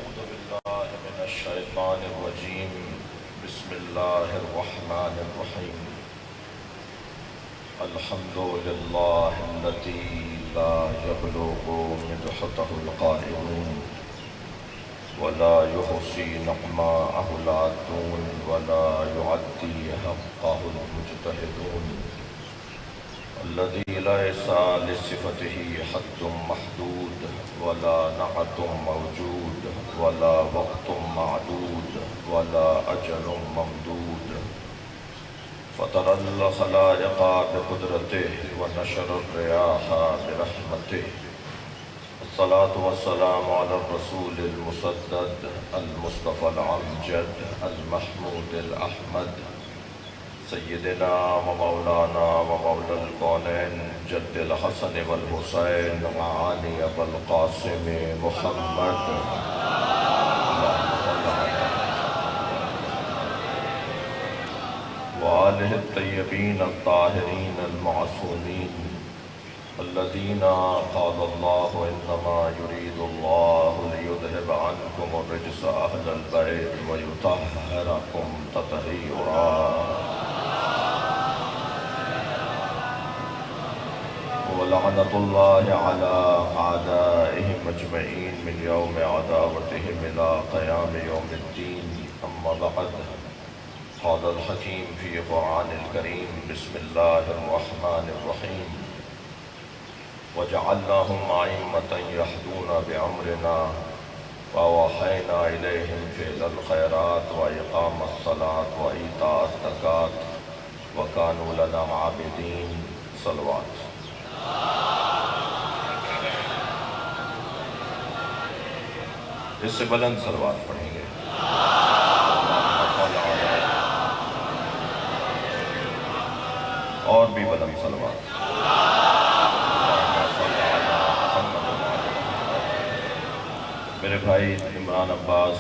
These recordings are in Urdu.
أعوذ بالله من الشيطان الرجيم بسم الله الرحمن الرحيم الحمد لله الذي لا يبلغ مدحته القائلون ولا يحصي نعماءه العادون ولا يعدي حقه المجتهدون الذي ليس لصفته حد محدود ولا نعت موجود ولا وقت معدود ولا أجل ممدود فطر الخلائق بقدرته ونشر الرياح برحمته الصلاة والسلام على الرسول المسدد المصطفى الأمجد المحمود الأحمد سيدنا ومولانا ومولى الكونين جد الحسن والحسين وعلي أبا القاسم محمد وآله الطيبين الطاهرين المعصومين الذين قال الله إنما يريد الله ليذهب عنكم الرجس أهل البيت ويطهركم تطهيرا ولعنة الله على أعدائهم أجمعين من يوم عداوتهم إلى قيام يوم الدين أما بعد قال الحكيم في قرآن الكريم بسم الله الرحمن الرحيم وجعلناهم أئمة يهدون بأمرنا وأوحينا إليهم فعل الخيرات وإقام الصلاة وإيتاء الزكاة وكانوا لنا عابدين صلوات اس سے بلند صلوات پڑھیں گے اور بھی بلند صلوات میرے بھائی عمران عباس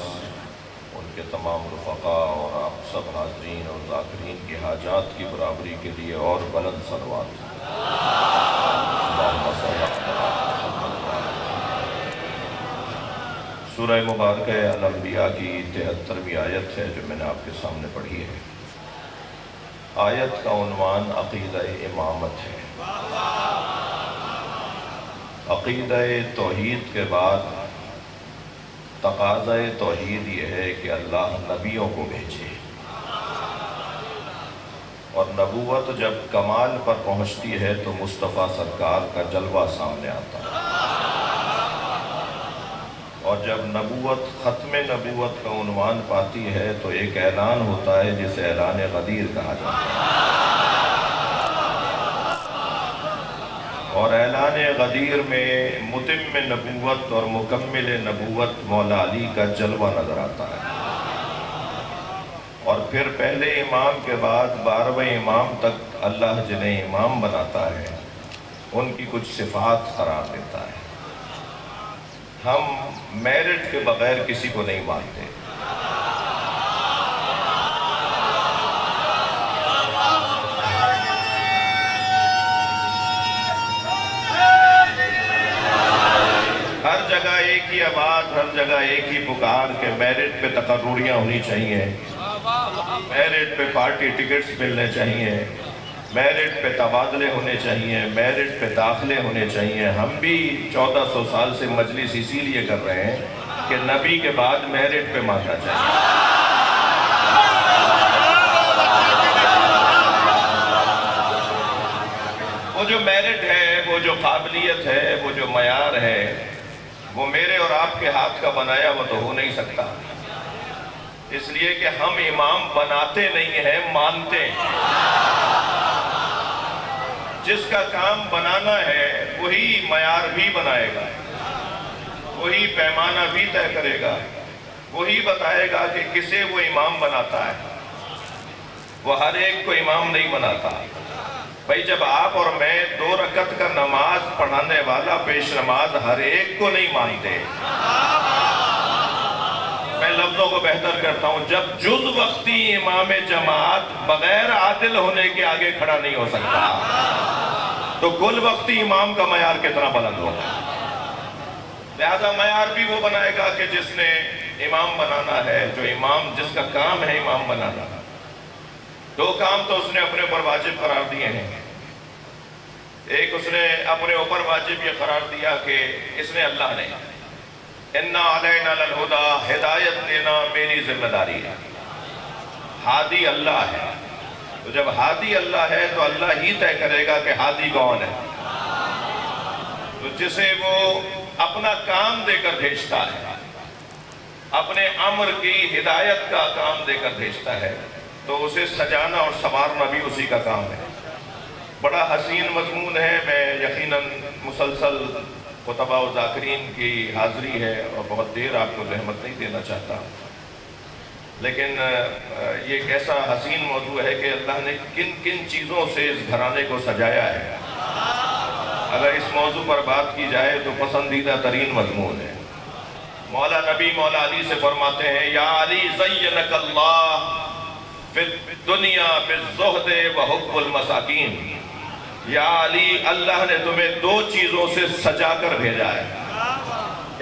ان کے تمام رفقاء اور آپ سب حاضرین اور ذاکرین کی حاجات کی برابری کے لیے اور بلند صلوات سورہ مبارکہ الانبیاء کی 73ویں آیت ہے جو میں نے آپ کے سامنے پڑھی ہے۔ آیت کا عنوان عقیدہ امامت ہے۔ عقیدہ توحید کے بعد تقاضۂ توحید یہ ہے کہ اللہ نبیوں کو بھیجے، اور نبوت جب کمال پر پہنچتی ہے تو مصطفیٰ سرکار کا جلوہ سامنے آتا ہے، اور جب نبوت ختم نبوت کا عنوان پاتی ہے تو ایک اعلان ہوتا ہے جسے اعلان غدیر کہا جاتا ہے، اور اعلان غدیر میں متم نبوت اور مکمل نبوت مولا علی کا جلوہ نظر آتا ہے، اور پھر پہلے امام کے بعد 12ویں امام تک اللہ جنہیں امام بناتا ہے ان کی کچھ صفات قرار دیتا ہے۔ ہم میرٹ کے بغیر کسی کو نہیں مانتے، ہر جگہ ایک ہی آواز، ہر جگہ ایک ہی پکار کہ میرٹ پہ تقرریاں ہونی چاہیے، میرٹ پہ پارٹی ٹکٹس ملنے چاہیے، میرٹ پہ تبادلے ہونے چاہیے، میرٹ پہ داخلے ہونے چاہیے۔ ہم بھی 1400 سال سے مجلس اسی لیے کر رہے ہیں کہ نبی کے بعد میرٹ پہ ماننا چاہیے۔ وہ جو میرٹ ہے، وہ جو قابلیت ہے، وہ جو معیار ہے، وہ میرے اور آپ کے ہاتھ کا بنایا وہ تو ہو نہیں سکتا، اس لیے کہ ہم امام بناتے نہیں ہیں، مانتے ہیں۔ جس کا کام بنانا ہے وہی معیار بھی بنائے گا، وہی پیمانہ بھی طے کرے گا، وہی بتائے گا کہ کسے وہ امام بناتا ہے، وہ ہر ایک کو امام نہیں بناتا۔ بھائی جب آپ اور میں 2 رکعت کا نماز پڑھانے والا پیش نماز ہر ایک کو نہیں مانتے، میں لفظوں کو بہتر کرتا ہوں، جب جز وقتی امام جماعت بغیر عادل ہونے کے آگے کھڑا نہیں ہو سکتا تو کل وقتی امام کا معیار کتنا بلند ہوگا۔ لہذا معیار بھی وہ بنائے گا کہ جس نے امام بنانا ہے، جو امام جس کا کام ہے امام بنانا۔ دو کام تو اس نے اپنے اوپر واجب قرار دیے ہیں۔ ایک اس نے اپنے اوپر واجب یہ قرار دیا کہ اس نے اللہ نے اِنَّا عَلَيْنَا لَلْهُدَى، ہدایت دینا میری ذمہ داری ہے۔ ہادی اللہ ہے، تو جب ہادی اللہ ہے تو اللہ ہی طے کرے گا کہ ہادی کون ہے۔ تو جسے وہ اپنا کام دے کر بھیجتا ہے، اپنے امر کی ہدایت کا کام دے کر بھیجتا ہے، تو اسے سجانا اور سنوارنا بھی اسی کا کام ہے۔ بڑا حسین مضمون ہے، میں یقیناً مسلسل خطبہ و ذاکرین کی حاضری ہے اور بہت دیر آپ کو زحمت نہیں دینا چاہتا، لیکن یہ ایک ایسا حسین موضوع ہے کہ اللہ نے کن کن چیزوں سے اس گھرانے کو سجایا ہے۔ اگر اس موضوع پر بات کی جائے تو پسندیدہ ترین مضمون ہے۔ مولا نبی مولا علی سے فرماتے ہیں، یا علی زینک اللہ فی الدنیا بالزہد وحب المساکین۔ یا علی، اللہ نے تمہیں دو چیزوں سے سجا کر بھیجا ہے۔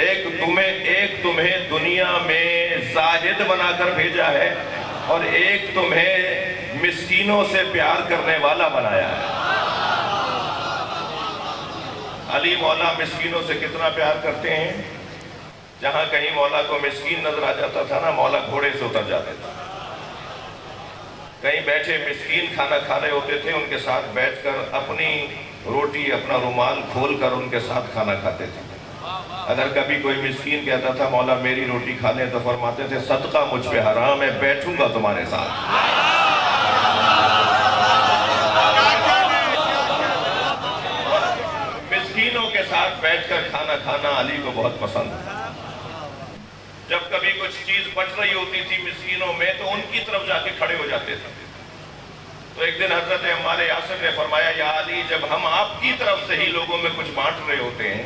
ایک تمہیں دنیا میں زاہد بنا کر بھیجا ہے، اور ایک تمہیں مسکینوں سے پیار کرنے والا بنایا ہے۔ علی مولا مسکینوں سے کتنا پیار کرتے ہیں، جہاں کہیں مولا کو مسکین نظر آ جاتا تھا نا، مولا گھوڑے سے اتر جاتے تھے۔ کہیں بیٹھے مسکین کھانا کھا رہے ہوتے تھے، ان کے ساتھ بیٹھ کر اپنی روٹی اپنا رومال کھول کر ان کے ساتھ کھانا کھاتے تھے۔ اگر کبھی کوئی مسکین کہتا تھا مولا میری روٹی کھا لیں، تو فرماتے تھے صدقہ مجھ پہ حرام ہے، بیٹھوں گا تمہارے ساتھ۔ مسکینوں کے ساتھ بیٹھ کر کھانا کھانا علی کو بہت پسند ہے۔ جب کبھی کچھ چیز بچ رہی ہوتی تھی مسکینوں میں، تو ان کی طرف جا کے کھڑے ہو جاتے تھے۔ تو ایک دن حضرت عمار یاسر نے فرمایا، یا علی، جب ہم آپ کی طرف سے ہی لوگوں میں کچھ بانٹ رہے ہوتے ہیں،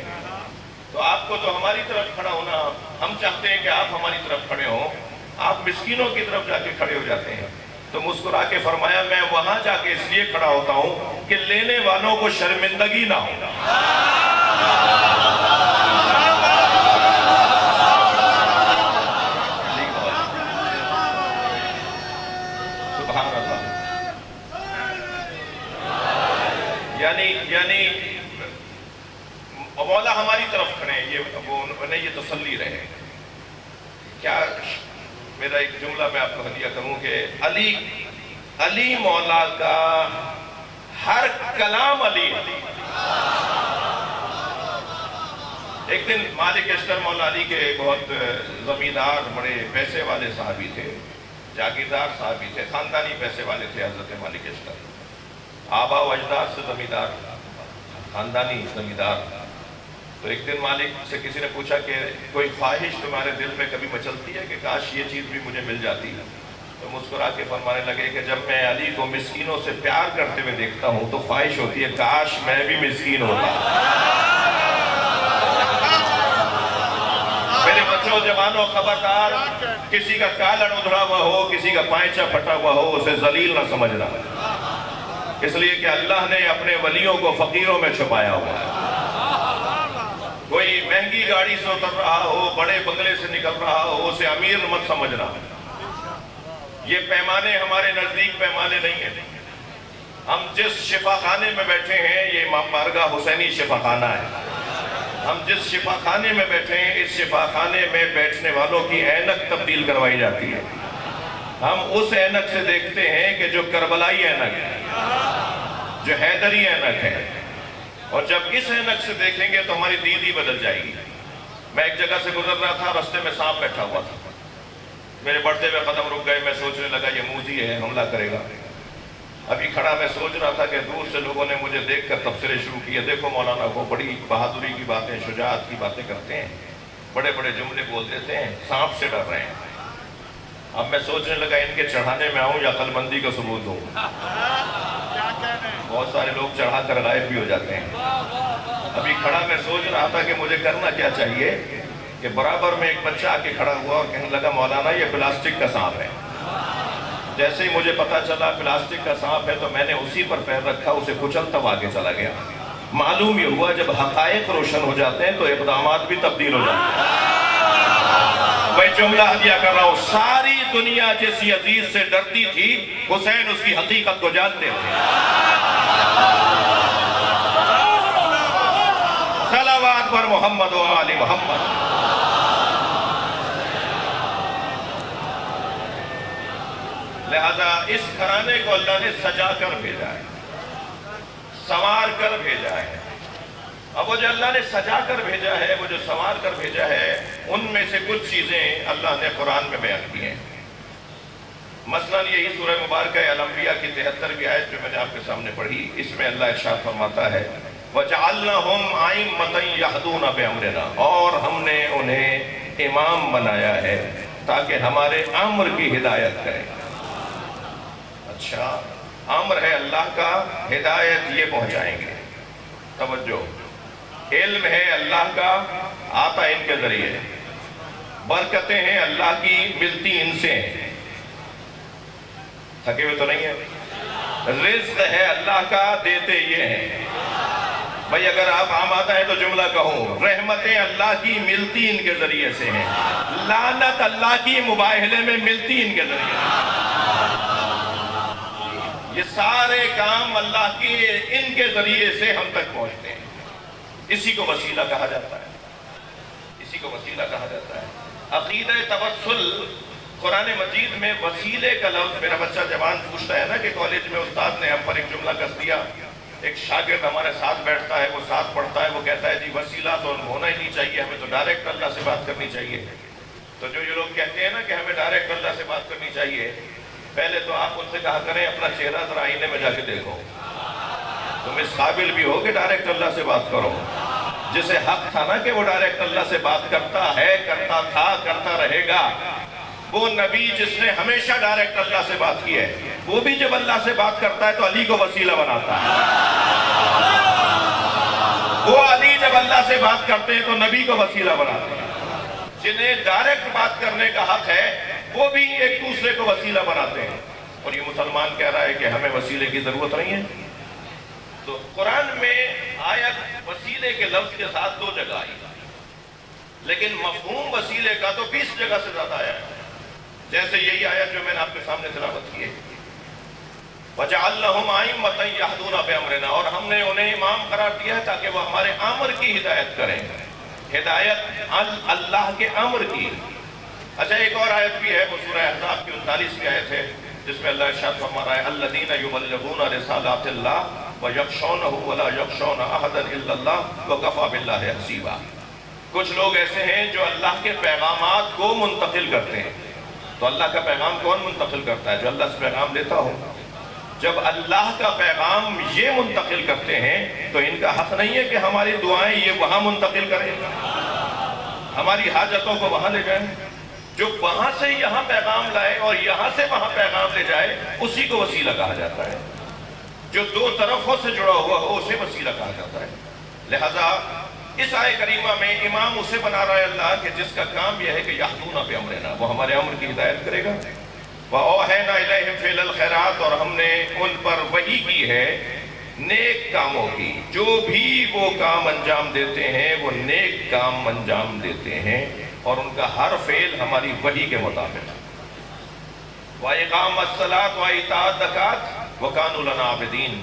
تو آپ کو تو ہماری طرف کھڑا ہونا، ہم چاہتے ہیں کہ آپ ہماری طرف کھڑے ہوں، آپ مسکینوں کی طرف جا کے کھڑے ہو جاتے ہیں۔ تو مسکرا کے فرمایا، میں وہاں جا کے اس لیے کھڑا ہوتا ہوں کہ لینے والوں کو شرمندگی نہ ہو۔ سبحان اللہ۔ یعنی مولا ہماری طرف کھڑے ہیں، انہیں یہ تسلی رہے۔ کیا میرا ایک جملہ میں آپ کو ہدیہ کروں کہ علی مولا کا ہر کلام علی۔ ایک دن مالک اشتر مولا علی کے بہت زمیندار، بڑے پیسے والے صحابی تھے، جاگیردار صحابی تھے، خاندانی پیسے والے تھے حضرت مالک اشتر، آبا و اجداد سے زمیندار، خاندانی زمیندار۔ تو ایک دن مالک سے کسی نے پوچھا کہ کوئی خواہش تمہارے دل میں کبھی مچلتی ہے کہ کاش یہ چیز بھی مجھے مل جاتی ہے؟ تو مسکرا کے فرمانے لگے کہ جب میں علی کو مسکینوں سے پیار کرتے ہوئے دیکھتا ہوں تو خواہش ہوتی ہے کاش میں بھی مسکین ہوتا۔ میرے بچوں جوانوں، خبردار، کسی کا کالر ادھڑا ہوا ہو، کسی کا پائچہ پھٹا ہوا ہو، اسے ذلیل نہ سمجھنا، اس لیے کہ اللہ نے اپنے ولیوں کو فقیروں میں چھپایا ہوا ہے۔ کوئی مہنگی گاڑی سے اتر رہا ہو، بڑے بنگلے سے نکل رہا ہو، اسے امیر مت سمجھنا۔ یہ پیمانے ہمارے نزدیک پیمانے نہیں ہیں۔ ہم جس شفا خانے میں بیٹھے ہیں، یہ امام بارگاہ حسینی شفا خانہ ہے۔ ہم جس شفا خانے میں بیٹھے ہیں، اس شفا خانے میں بیٹھنے والوں کی اینک تبدیل کروائی جاتی ہے۔ ہم اس اینک سے دیکھتے ہیں کہ جو کربلائی اینک ہے، جو حیدری اینک ہے، اور جب اس اینک سے دیکھیں گے تو ہماری دید ہی بدل جائے گی۔ میں ایک جگہ سے گزر رہا تھا، رستے میں سانپ بیٹھا ہوا تھا، میرے بڑھتے ہوئے قدم رک گئے، میں سوچنے لگا یہ موذی ہے، حملہ کرے گا۔ ابھی کھڑا میں سوچ رہا تھا کہ دور سے لوگوں نے مجھے دیکھ کر تبصرے شروع کیے، دیکھو مولانا وہ بڑی بہادری کی باتیں، شجاعت کی باتیں کرتے ہیں، بڑے بڑے جملے بول دیتے ہیں، سانپ سے ڈر رہے ہیں۔ اب میں سوچنے لگا ان کے چڑھانے میں آؤں یا عقل مندی کا ثبوت دوں۔ بہت سارے لوگ چڑھا کر غائب بھی ہو جاتے ہیں۔ ابھی کھڑا میں سوچ رہا تھا کہ مجھے کرنا کیا چاہیے، کہ برابر میں ایک بچہ آ کے کھڑا ہوا اور کہنے لگا مولانا یہ پلاسٹک کا سانپ ہے۔ جیسے ہی مجھے پتا چلا پلاسٹک کا سانپ ہے تو میں نے اسی پر پیر رکھا، اسے کچلتا ہوا آگے چلا گیا۔ معلوم یہ ہوا جب حقائق روشن ہو جاتے ہیں تو اقدامات بھی تبدیل ہو جاتے ہیں۔ میں جملہ ہدیہ کر رہا ہوں، ساری دنیا جس یزید سے ڈرتی تھی، حسین اس کی حقیقت کو جانتے تھے۔ صلوات پر محمد و آل محمد۔ لہذا اس گھرانے کو اللہ نے سجا کر بھیجا ہے، سنوار کر بھیجا ہے۔ اب وہ جو اللہ نے سجا کر بھیجا ہے، وہ جو سنوار کر بھیجا ہے، ان میں سے کچھ چیزیں اللہ نے قرآن میں بیان کی ہیں۔ مثلاً یہی سورہ مبارکہ الانبیاء کی 73ویں آیت جو میں نے آپ کے سامنے پڑھی، اس میں اللہ ارشاد فرماتا ہے وَجَعَلْنَهُمْ أَئِمَّةً يَهْدُونَ بِأَمْرِنَا، اور ہم نے انہیں امام بنایا ہے تاکہ ہمارے امر کی ہدایت کریں۔ اچھا، امر ہے اللہ کا، ہدایت یہ پہنچائیں گے۔ توجہ، علم ہے اللہ کا، آتا ان کے ذریعے، برکتیں ہیں اللہ کی، ملتی ان سے ہیں۔ تھکے ہوئے تو نہیں ہیں؟ رزق ہے اللہ کا، دیتے یہ ہیں۔ بھئی اگر آپ آمادہ ہیں تو جملہ کہوں، رحمتیں اللہ کی ملتی ان کے ذریعے سے ہیں، لعنت اللہ کی مباہلے میں ملتی ان کے ذریعے سے۔ یہ سارے کام اللہ کے ان کے ذریعے سے ہم تک پہنچتے ہیں۔ اسی کو وسیلہ کہا جاتا ہے، اسی کو وسیلہ کہا جاتا ہے۔ عقیدہ توسل، قرآن مجید میں وسیلے کا لفظ، میرا بچہ جوان پوچھتا ہے نا کہ کالج میں استاد نے ہم پر ایک جملہ کس دیا، ایک شاگرد ہمارے ساتھ بیٹھتا ہے، وہ ساتھ پڑھتا ہے، وہ کہتا ہے جی وسیلہ تو ہونا ہی نہیں چاہیے، ہمیں تو ڈائریکٹ اللہ سے بات کرنی چاہیے۔ تو جو یہ لوگ کہتے ہیں نا کہ ہمیں ڈائریکٹ اللہ سے بات کرنی چاہیے، پہلے تو آپ ان سے کہا کریں اپنا چہرہ ذرا آئینے میں جا کے دیکھو، تم اس قابل بھی ہو کہ ڈائریکٹ اللہ سے بات کرو؟ جسے حق تھا نا کہ وہ ڈائریکٹ اللہ سے بات کرتا ہے، کرتا تھا، کرتا رہے گا، وہ نبی جس نے ہمیشہ ڈائریکٹ اللہ سے بات کی ہے، وہ بھی جب اللہ سے بات کرتا ہے تو علی کو وسیلہ بناتا ہے۔ وہ علی جب اللہ سے بات کرتے ہیں تو نبی کو وسیلہ بناتے ہیں۔ جنہیں ڈائریکٹ بات کرنے کا حق ہے وہ بھی ایک دوسرے کو وسیلہ بناتے ہیں، اور یہ مسلمان کہہ رہا ہے کہ ہمیں وسیلے کی ضرورت نہیں ہے۔ تو قرآن میں آیت وسیلے کے لفظ کے ساتھ 2 جگہ آئی، لیکن مفہوم وسیلے کا تو 20 جگہ سے زیادہ آیا ہے۔ جیسے یہی آیت جو میں نے آپ کے سامنے تلاوت کی ہے، وَجَعَلْنَهُمْ أَئِمَّةً يَهْدُونَ بِأَمْرِنَا، اور ہم نے انہیں امام قرار دیا ہے تاکہ وہ ہمارے امر کی ہدایت کریں۔ ہدایت اللہ کے امر کی۔ اچھا، ایک اور آیت بھی ہے، وہ سورہ احزاب کی 39ویں آیت ہے، جس میں اللہ ارشاد فرما رہا ہے الَّذِينَ يُبَلِّغُونَ رِسَالَاتِ اللَّهِ وَيَخْشَوْنَهُ وَلَا يَخْشَوْنَ أَحَدًا إِلَّا اللَّهَ وَكَفَىٰ بِاللَّهِ حَسِيبًا۔ کچھ لوگ ایسے ہیں جو اللہ کے پیغامات کو منتقل کرتے ہیں۔ تو اللہ کا پیغام کون منتقل کرتا ہے؟ جو اللہ سے پیغام لیتا ہو۔ جب اللہ کا پیغام یہ منتقل کرتے ہیں تو ان کا حق نہیں ہے کہ ہماری دعائیں یہ وہاں منتقل کریں، ہماری حاجتوں کو وہاں لے جائیں۔ جو وہاں سے یہاں پیغام لائے اور یہاں سے وہاں پیغام لے جائے، اسی کو وسیلہ کہا جاتا ہے۔ جو 2 طرفوں سے جڑا ہوا ہو اسے وسیلہ کہا جاتا ہے۔ لہذا اس آیت کریمہ میں امام اسے بنا رہا ہے اللہ کہ جس کا کام یہ ہے کہ یہدون بامرنا، وہ ہمارے امر کی ہدایت کرے گا۔ وَأَوْحَيْنَا إِلَيْهِمْ فِعْلَ الْخَيْرَاتِ، اور ہم نے ان پر وحی کی ہے نیک کاموں کی۔ جو بھی وہ کام انجام دیتے ہیں وہ نیک کام انجام دیتے ہیں، اور ان کا ہر فعل ہماری وحی کے مطابق۔ وَإِقَامَ الصَّلَاةِ وَإِيتَاءَ الزَّكَاةِ وَكَانُوا لَنَا عَابِدِينَ،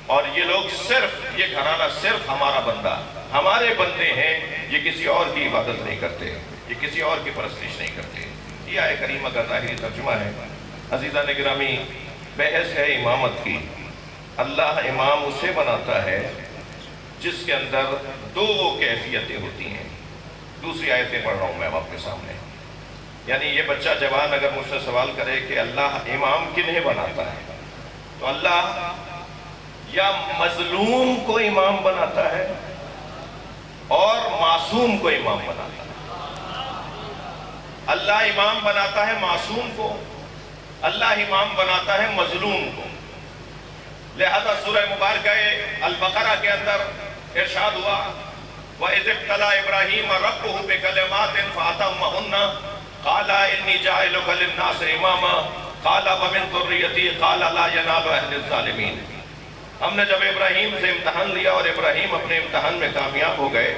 اور یہ لوگ صرف، یہ گھرانہ صرف ہمارا بندہ، ہمارے بندے ہیں، یہ کسی اور کی عبادت نہیں کرتے، یہ کسی اور کی پرستش نہیں کرتے۔ یہ آیت کریمہ کا ظاہری ترجمہ ہے۔ عزیزان گرامی، بحث ہے امامت کی۔ اللہ امام اسے بناتا ہے جس کے اندر 2 کیفیتیں ہوتی ہیں۔ دوسری آیتیں پڑھ رہا ہوں میں آپ کے سامنے۔ یعنی یہ بچہ جوان اگر مجھ سے سوال کرے کہ اللہ امام کنہیں بناتا ہے، تو اللہ یا مظلوم کو امام بناتا ہے اور معصوم کو امام بناتا ہے۔ اللہ امام بناتا ہے معصوم کو، اللہ امام بناتا ہے مظلوم کو۔ لہذا سورہ مبارکہ البقرہ کے اندر ارشاد ہوا وَإِذِ ابْتَلَىٰ إِبْرَاهِيمَ رَبُّهُ بِكَلِمَاتٍ فَأَتَمَّهُنَّ قَالَ إِنِّي جَاعِلُكَ لِلنَّاسِ إِمَامًا قَالَ وَمِن ذُرِّيَّتِي قَالَ لَا يَنَالُ عَهْدِي الظَّالِمِينَ۔ ہم نے جب ابراہیم سے امتحان لیا اور ابراہیم اپنے امتحان میں کامیاب ہو گئے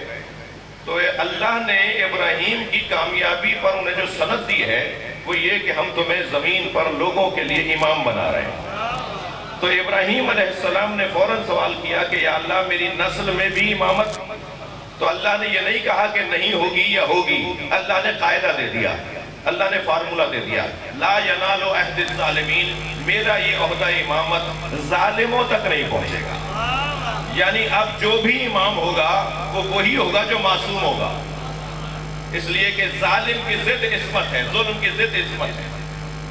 تو اللہ نے ابراہیم کی کامیابی پر انہیں جو سند دی ہے وہ یہ کہ ہم تمہیں زمین پر لوگوں کے لیے امام بنا رہے ہیں۔ تو ابراہیم علیہ السلام نے فوراً سوال کیا کہ یا اللہ میری نسل میں بھی امامت؟ تو اللہ نے یہ نہیں کہا کہ نہیں ہوگی یا ہوگی، اللہ نے قاعدہ دے دیا، اللہ نے فارمولہ دے دیا، لا ینال عہد الظالمین، میرا یہ عہدہ امامت ظالموں تک نہیں پہنچے گا۔ یعنی اب جو بھی امام ہوگا وہ وہی ہوگا جو معصوم ہوگا، اس لیے کہ ظالم کی ضد عصمت ہے، ظلم کی ضد عصمت ہے،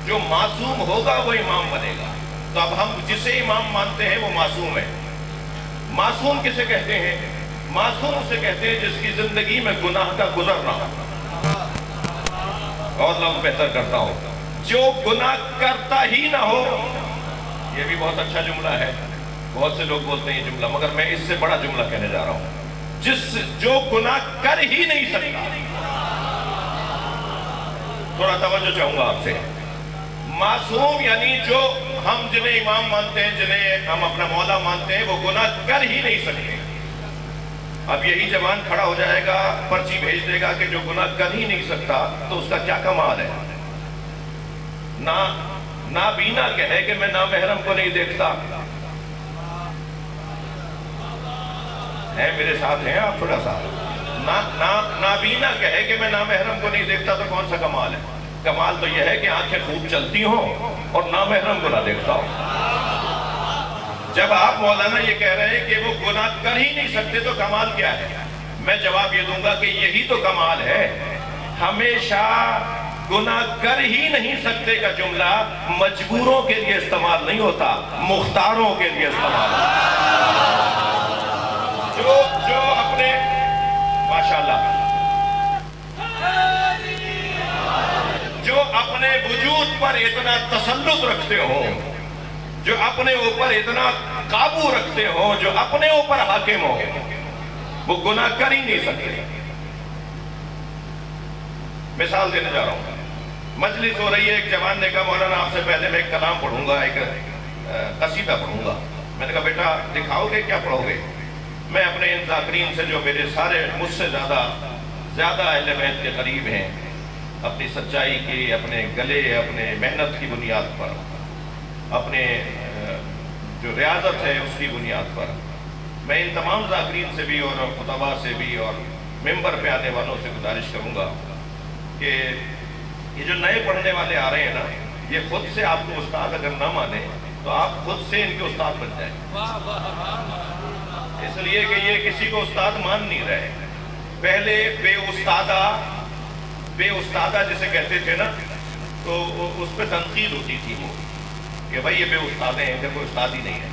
جو معصوم ہوگا وہ امام بنے گا۔ تو اب ہم جسے امام مانتے ہیں وہ معصوم ہے۔ معصوم کسے کہتے ہیں؟ معصوم اسے کہتے ہیں جس کی زندگی میں گناہ کا گزر نہ ہو۔ اور لفظ بہتر کرتا ہوں، جو گناہ کرتا ہی نہ ہو۔ یہ بھی بہت اچھا جملہ ہے، بہت سے لوگ بولتے ہیں یہ جملہ، مگر میں اس سے بڑا جملہ کہنے جا رہا ہوں، جو گناہ کر ہی نہیں سکتا۔ تھوڑا توجہ چاہوں گا آپ سے۔ معصوم یعنی جو ہم جنہیں امام مانتے ہیں، جنہیں ہم اپنا مولا مانتے ہیں، وہ گناہ کر ہی نہیں سکتے۔ اب یہی جوان کھڑا ہو جائے گا، پرچی بھیج دے گا کہ جو گناہ کر ہی نہیں سکتا، تو اس کا کیا کمال ہے؟ نابینا کہے کہ میں نامحرم کو نہیں دیکھتا، ہے میرے ساتھ ہیں آپ تھوڑا سا؟ نابینا کہے کہ میں نامحرم کو نہیں دیکھتا تو کون سا کمال ہے؟ کمال تو یہ ہے کہ آنکھیں خوب چلتی ہوں اور نامحرم کو نہ دیکھتا ہوں۔ جب آپ مولانا یہ کہہ رہے ہیں کہ وہ گناہ کر ہی نہیں سکتے تو کمال کیا ہے؟ میں جواب یہ دوں گا کہ یہی تو کمال ہے۔ ہمیشہ گناہ کر ہی نہیں سکتے کا جملہ مجبوروں کے لیے استعمال نہیں ہوتا، مختاروں کے لیے استعمال ہوتا۔ جو اپنے ماشاءاللہ جو اپنے وجود پر اتنا تسلط رکھتے ہوں، جو اپنے اوپر اتنا قابو رکھتے ہوں، جو اپنے اوپر حاکم ہوں، وہ گناہ کر ہی نہیں سکتے۔ مثال دینے جا رہا ہوں، مجلس ہو رہی ہے، ایک جوان نے کہا مولانا آپ سے پہلے میں ایک کلام پڑھوں گا، ایک قصیدہ پڑھوں گا۔ میں نے کہا بیٹا دکھاؤ گے کیا پڑھو گے؟ میں اپنے ان ذاکرین سے جو میرے سارے مجھ سے زیادہ اہل بیت کے قریب ہیں، اپنی سچائی کی، اپنے گلے، اپنے محنت کی بنیاد پر، اپنے جو ریاضت ہے اس کی بنیاد پر، میں ان تمام ذاکرین سے بھی اور خطباء سے بھی اور ممبر پہ آنے والوں سے گزارش کروں گا کہ یہ جو نئے پڑھنے والے آ رہے ہیں نا، یہ خود سے آپ کو استاد اگر نہ مانے تو آپ خود سے ان کے استاد بن جائیں، اس لیے کہ یہ کسی کو استاد مان نہیں رہے۔ پہلے بے استادہ جسے کہتے تھے نا، تو اس پہ تنقید ہوتی تھی وہ کہ بھائی یہ بے استاد ہیں، کہ کوئی استاد ہی نہیں ہے۔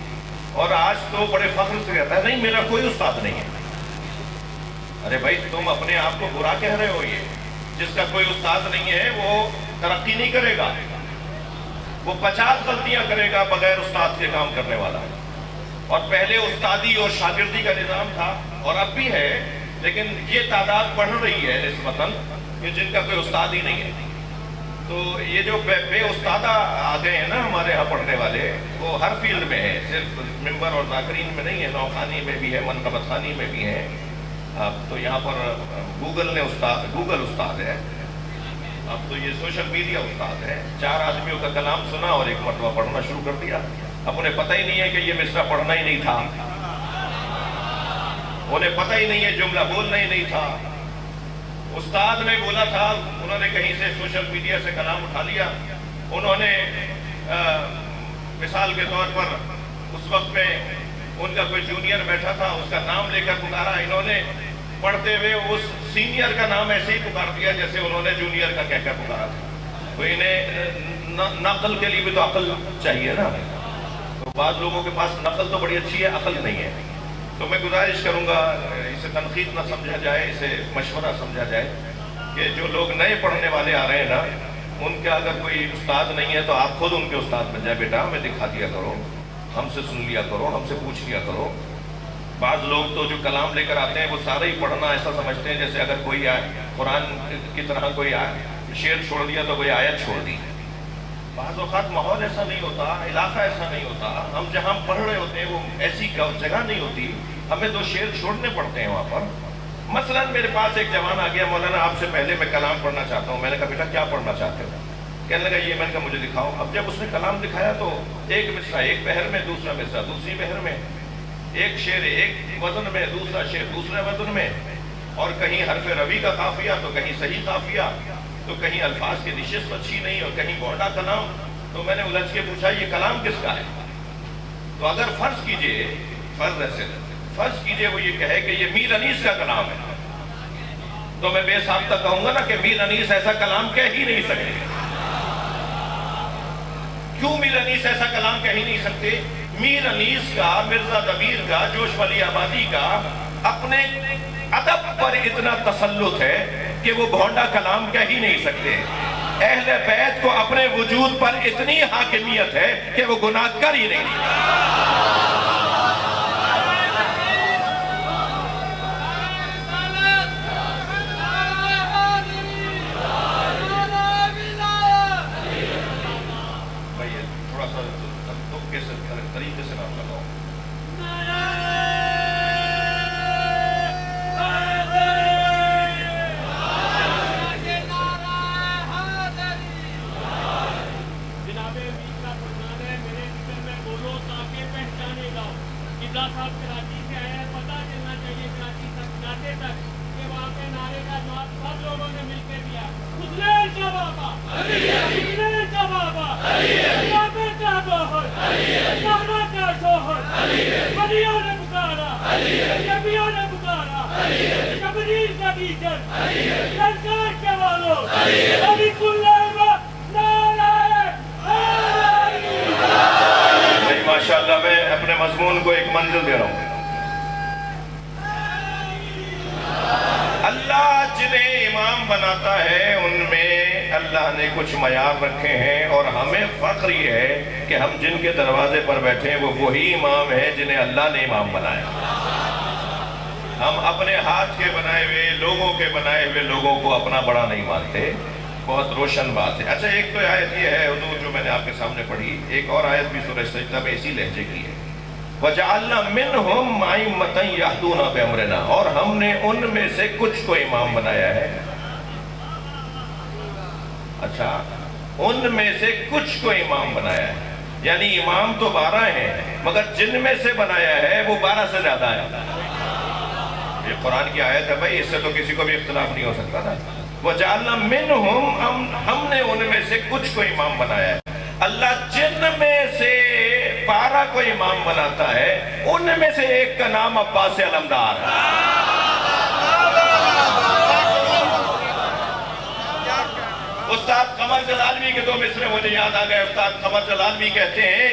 اور آج تو بڑے فخر سے کہتا ہے نہیں میرا کوئی استاد نہیں ہے۔ ارے بھائی تم اپنے آپ کو برا کہہ رہے ہو۔ یہ جس کا کوئی استاد نہیں ہے وہ ترقی نہیں کرے گا، وہ 50 غلطیاں کرے گا بغیر استاد کے کام کرنے والا۔ اور پہلے استادی اور شاگردی کا نظام تھا اور اب بھی ہے، لیکن یہ تعداد بڑھ رہی ہے نسبتاً کہ جن کا کوئی استاد ہی نہیں ہے۔ تو یہ جو بے استادہ آ گئے ہیں نا ہمارے یہاں پڑھنے والے، وہ ہر فیلڈ میں ہیں، صرف ممبر اور ذاکرین میں نہیں ہے، نوخانی میں بھی ہے، منقبت خانی میں بھی ہے۔ اب تو یہاں پر گوگل استاد ہے، اب تو یہ سوشل میڈیا استاد ہے۔ 4 آدمیوں کا کلام سنا اور ایک مرتبہ پڑھنا شروع کر دیا، اب انہیں پتہ ہی نہیں ہے کہ یہ مصرع پڑھنا ہی نہیں تھا، انہیں پتہ ہی نہیں ہے جملہ بولنا ہی نہیں تھا۔ استاد نے بولا تھا، انہوں نے کہیں سے سوشل میڈیا سے کلام اٹھا لیا، انہوں نے مثال کے طور پر اس وقت میں ان کا کوئی جونیئر بیٹھا تھا، اس کا نام لے کر پکارا، انہوں نے پڑھتے ہوئے اس سینئر کا نام ایسے ہی پکار دیا جیسے انہوں نے جونیئر کا کہہ کر پکارا تھا۔ تو انہیں نقل کے لیے بھی تو عقل چاہیے نا، تو بعض لوگوں کے پاس نقل تو بڑی اچھی ہے، عقل نہیں ہے۔ تو میں گزارش کروں گا اسے تنقید نہ سمجھا جائے، اسے مشورہ سمجھا جائے کہ جو لوگ نئے پڑھنے والے آ رہے ہیں نا، ان کا اگر کوئی استاد نہیں ہے تو آپ خود ان کے استاد بن جائے۔ بیٹا ہمیں دکھا دیا کرو، ہم سے سن لیا کرو، ہم سے پوچھ لیا کرو۔ بعض لوگ تو جو کلام لے کر آتے ہیں وہ سارا ہی پڑھنا ایسا سمجھتے ہیں جیسے اگر کوئی قرآن کی طرح کوئی شعر چھوڑ دیا تو کوئی آیت چھوڑ دی۔ بعض اوقات ماحول ایسا نہیں ہوتا، علاقہ ایسا نہیں ہوتا، ہم جہاں پڑھ رہے ہوتے ہیں وہ ایسی جگہ نہیں ہوتی، ہمیں دو شعر چھوڑنے پڑتے ہیں وہاں پر۔ مثلا میرے پاس ایک جوان آ گیا، مولانا آپ سے پہلے میں کلام پڑھنا چاہتا ہوں۔ میں نے کہا بیٹا کیا پڑھنا چاہتے ہو؟ کہنے لگا یہ۔ میں نے کہا مجھے دکھاؤ۔ اب جب اس نے کلام دکھایا تو ایک مصرع ایک پہر میں، دوسرا مصرع دوسری پہر میں، ایک شعر ایک وزن میں، دوسرا شعر دوسرے وزن میں، اور کہیں حرف روی کا قافیہ تو کہیں صحیح قافیہ، تو کہیں الفاظ کی نشست اچھی نہیں اور کہیں گوڑا کلام۔ تو میں نے الجھ کے پوچھا یہ کلام کس کا ہے؟ تو اگر فرض کیجئے وہ یہ کہے کہ یہ میر انیس کا کلام ہے، تو میں بے ساختہ کہوں گا نا کہ میر انیس ایسا کلام کہہ ہی نہیں سکتے۔ کیوں میر انیس ایسا کلام کہہ ہی نہیں سکتے؟ میر انیس کا، مرزا دبیر کا، جوش ولی آبادی کا اپنے ادب پر اتنا تسلط ہے کہ وہ بھونڈا کلام کہہ ہی نہیں سکتے۔ اہل بیت کو اپنے وجود پر اتنی حاکمیت ہے کہ وہ گناہ کر ہی نہیں سکتے۔ طریقے سے نام لگاؤ۔ جناب امیر کا فرمان ہے میرے ذکر میں بولو تاکہ پہچانے گا۔ قبلہ صاحب کراچی سے آئے ہیں، پتہ چلنا چاہیے کراچی تک جاتے تک کہ وہاں کے نعرے کا جواب سب لوگوں نے مل کے دیا۔ حسنین کا بابا، حسنین کا بابا، بابے کا بہر، زہرا کا شوہر، ولیوں نے پکارا، نبیوں نے پکارا، جبریل کا ٹیچر، سرکار کے والوں، علی کل ماشاءاللہ میں اپنے مضمون کو ایک منزل دے رہا ہوں۔ اللہ جنہیں امام بناتا ہے ان میں اللہ نے کچھ معیار رکھے ہیں، اور ہمیں فخر یہ ہے کہ ہم جن کے دروازے پر بیٹھے ہیں وہ وہی امام ہیں جنہیں اللہ نے امام بنایا۔ ہم اپنے ہاتھ کے بنائے ہوئے لوگوں کو اپنا بڑا نہیں مانتے۔ بہت روشن بات ہے۔ اچھا ایک تو آیت یہ ہے حضور جو میں نے آپ کے سامنے پڑھی، ایک اور آیت بھی سورہ سجدہ میں اسی لہجے کی ہے۔ وَجَعَلْنَا مِنْهُمْ أَئِمَّةً يَهْدُونَ بِأَمْرِنَا، اور ہم نے ان میں سے کچھ کو امام بنایا ہے۔ اچھا ان میں سے کچھ کو امام بنایا ہے، یعنی امام تو 12 ہیں مگر جن میں سے بنایا ہے وہ 12 سے زیادہ ہے۔ یہ قرآن کی آیت ہے بھائی، اس سے تو کسی کو بھی اختلاف نہیں ہو سکتا نا۔ وَجَعَلْنَا مِنْهُمْ، ہم نے ان میں سے کچھ کو امام بنایا ہے۔ اللہ جن میں سے 12 کو امام بناتا ہے ان میں سے ایک کا نام عباس علمدار ہے۔ استاد قمر جلالوی کے دو مصرے مجھے یاد آ گئے۔ استاد قمر جلالوی کہتے ہیں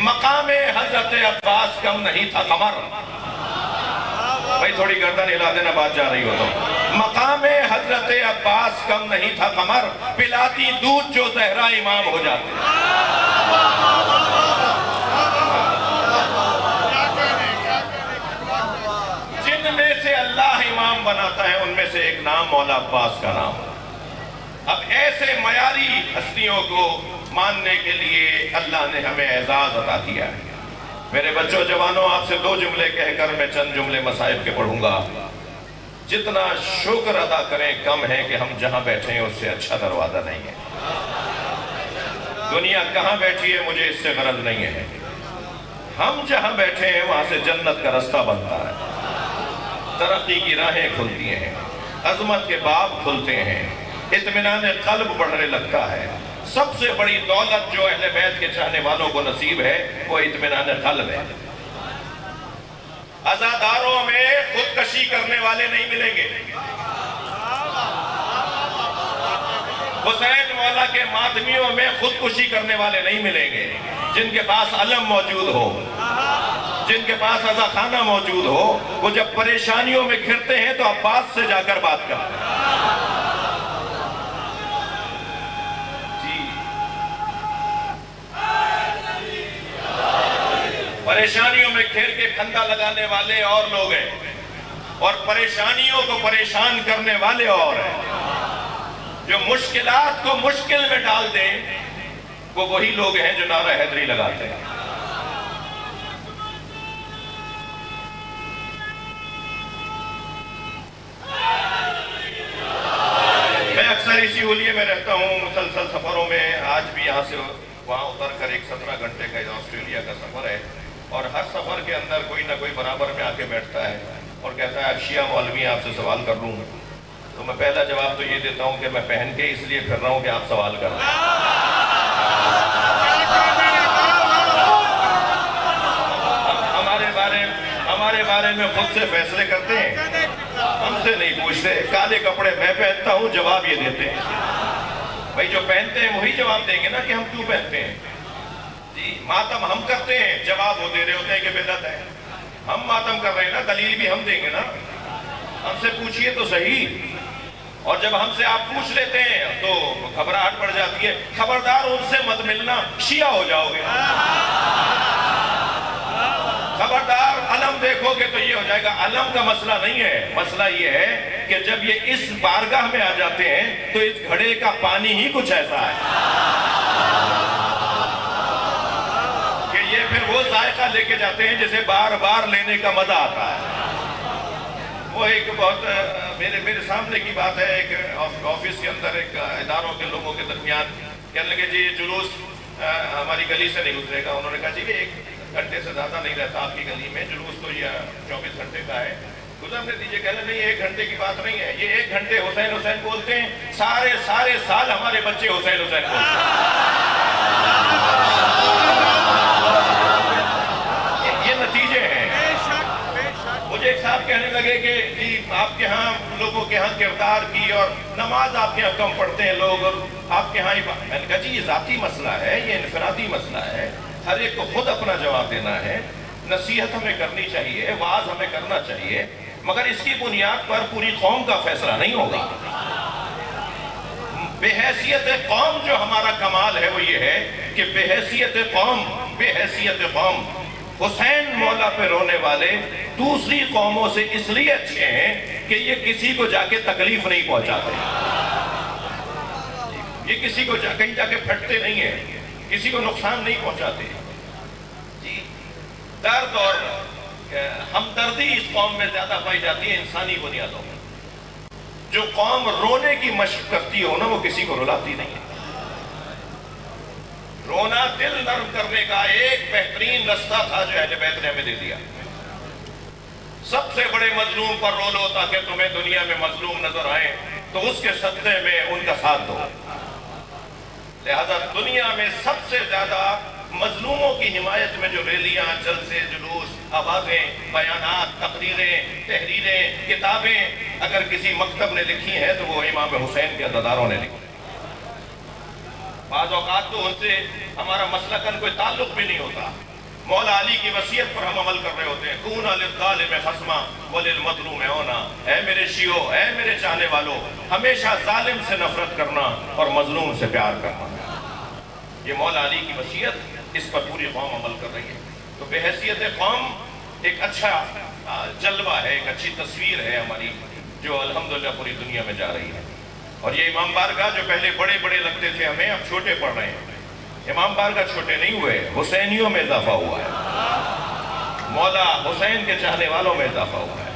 مقام حضرت عباس کم نہیں تھا قمر۔ بھائی تھوڑی گردن ہلا دینا، بات جا رہی ہو تو۔ مقام حضرت عباس کم نہیں تھا قمر، پلاتی دودھ جو زہرا امام ہو جاتے۔ جن میں سے اللہ امام بناتا ہے ان میں سے ایک نام مولا عباس کا نام۔ اب ایسے معیاری ہستیوں کو ماننے کے لیے اللہ نے ہمیں اعزاز عطا کیا ہے۔ میرے بچوں جوانوں، آپ سے 2 جملے کہہ کر میں چند جملے مصائب کے پڑھوں گا۔ جتنا شکر ادا کریں کم ہے کہ ہم جہاں بیٹھے ہیں اس سے اچھا دروازہ نہیں ہے۔ دنیا کہاں بیٹھی ہے مجھے اس سے غرض نہیں ہے، ہم جہاں بیٹھے ہیں وہاں سے جنت کا رستہ بنتا ہے، ترقی کی راہیں کھلتی ہیں، عظمت کے باب کھلتے ہیں، اطمینان قلب بڑھنے لگتا ہے۔ سب سے بڑی دولت جو اہل بیت کے چاہنے والوں کو نصیب ہے وہ اطمینان قلب ہے۔ عزاداروں میں خودکشی کرنے والے نہیں ملیں گے، حسین مولا کے ماتمیوں میں خودکشی کرنے والے نہیں ملیں گے۔ جن کے پاس علم موجود ہو، جن کے پاس عزا خانہ موجود ہو، وہ جب پریشانیوں میں گھرتے ہیں تو عباس سے جا کر بات کرتے ہیں۔ پریشانیوں میں گھیر کے پھندا لگانے والے اور لوگ ہیں، اور پریشانیوں کو پریشان کرنے والے اور ہیں۔ جو مشکلات کو مشکل میں ڈال دیں وہ وہی لوگ ہیں جو نعرہ حیدری لگاتے ہیں۔ میں اکثر اسی ہولیے میں رہتا ہوں، مسلسل سفروں میں، آج بھی یہاں سے وہاں اتر کر ایک 17 گھنٹے کا آسٹریلیا کا سفر ہے، اور ہر سفر کے اندر کوئی نہ کوئی برابر میں آ کے بیٹھتا ہے اور کہتا ہے شیعہ مولوی آپ سے سوال کر لوں، تو میں پہلا جواب تو یہ دیتا ہوں کہ میں پہن کے اس لیے پھر رہا ہوں کہ آپ سوال کر رہے ہیں۔ ہمارے بارے میں خود سے فیصلے کرتے ہیں، ہم سے نہیں پوچھتے۔ کالے کپڑے میں پہنتا ہوں، جواب یہ دیتے ہیں۔ بھائی جو پہنتے ہیں وہی جواب دیں گے نا کہ ہم کیوں پہنتے ہیں۔ جی ماتم ہم کرتے ہیں، جواب وہ دے رہے ہوتے ہیں کہ بدعت ہے۔ ہم ماتم کر رہے ہیں نا، دلیل بھی ہم دیں گے نا، ہم سے پوچھئے تو صحیح۔ اور جب ہم سے آپ پوچھ لیتے ہیں تو گھبراہٹ پڑ جاتی ہے، خبردار ان سے مت ملنا، شیعہ ہو جاؤ گے۔ خبردار علم دیکھو گے تو یہ ہو جائے گا۔ علم کا مسئلہ نہیں ہے، مسئلہ یہ ہے کہ جب یہ اس بارگاہ میں آ جاتے ہیں تو اس گھڑے کا پانی ہی کچھ ایسا ہے کہ یہ پھر وہ ذائقہ لے کے جاتے ہیں جسے بار بار لینے کا مزہ آتا ہے۔ وہ ایک بہت میرے سامنے کی بات ہے، ایک آفس کے اندر ایک اداروں کے لوگوں کے درمیان کہنے لگے جی یہ جلوس ہماری گلی سے نہیں گزرے گا۔ انہوں نے کہا جی کہ 1 گھنٹے سے زیادہ نہیں رہتا آپ کی گلی میں، جلوس تو یہ 24 گھنٹے کا ہے، گزرنے دیجئے۔ کہنے نہیں 1 گھنٹے کی بات نہیں ہے، یہ 1 گھنٹے حسین حسین بولتے ہیں، سارے سال ہمارے بچے حسین حسین بولتے ہیں۔ یہ نتیجے ہیں۔ مجھے ایک صاحب کہنے لگے کہ جی آپ کے ہاں لوگوں کے ہاں کردار کی اور نماز آپ کے ہاں کم پڑھتے ہیں لوگ، اور آپ کے ہاں میں نے کہا جی یہ ذاتی مسئلہ ہے، یہ انفرادی مسئلہ ہے، ہر ایک کو خود اپنا جواب دینا ہے۔ نصیحت ہمیں کرنی چاہیے، وعظ ہمیں کرنا چاہیے، مگر اس کی بنیاد پر پوری قوم کا فیصلہ نہیں ہوگا۔ بے حیثیت قوم جو ہمارا کمال ہے وہ یہ ہے کہ بے حیثیت قوم حسین مولا پہ رونے والے دوسری قوموں سے اس لیے اچھے ہیں کہ یہ کسی کو جا کے تکلیف نہیں پہنچاتے، یہ کسی کو کہیں جا کے پھٹتے نہیں ہیں، کسی کو نقصان نہیں پہنچاتے۔ جی درد اور ہمدردی اس قوم میں زیادہ پائی جاتی ہے انسانی بنیادوں میں۔ جو قوم رونے کی مشق کرتی ہو نا وہ کسی کو رلاتی نہیں ہے۔ رونا دل نرم کرنے کا ایک بہترین رستہ تھا جو اہل بیت نے ہمیں دے دیا۔ سب سے بڑے مظلوم پر رو لو تاکہ تمہیں دنیا میں مظلوم نظر آئیں، تو اس کے صدقے میں ان کا ساتھ دو۔ لہذا دنیا میں سب سے زیادہ مظلوموں کی حمایت میں جو ریلیاں، جلسے، جلوس، آوازیں، بیانات، تقریریں، تحریریں، کتابیں اگر کسی مکتب نے لکھی ہیں تو وہ امام حسین کے عزاداروں نے لکھی۔ بعض اوقات تو ان سے ہمارا مسلکاً کوئی تعلق بھی نہیں ہوتا، مولا علی کی وصیت پر ہم عمل کر رہے ہوتے ہیں۔ کُونَ لِلظَّالِمِ خَصْمًا وَلِلْمَظْلُومِ عَوْنًا، اے میرے شیعو، اے میرے چاہنے والوں، ہمیشہ ظالم سے نفرت کرنا اور مظلوم سے پیار کرنا۔ یہ مولا علی کی وصیت، اس پر پوری قوم عمل کر رہی ہے۔ تو بے حیثیت قوم ایک اچھا جلوہ ہے، ایک اچھی تصویر ہے ہماری، جو الحمدللہ پوری دنیا میں جا رہی ہے۔ اور یہ امام بارگاہ جو پہلے بڑے بڑے لگتے تھے ہمیں، اب چھوٹے پڑ رہے ہیں۔ امام بارگاہ چھوٹے نہیں ہوئے، حسینیوں میں اضافہ ہوا ہے، مولا حسین کے چاہنے والوں میں اضافہ ہوا ہے۔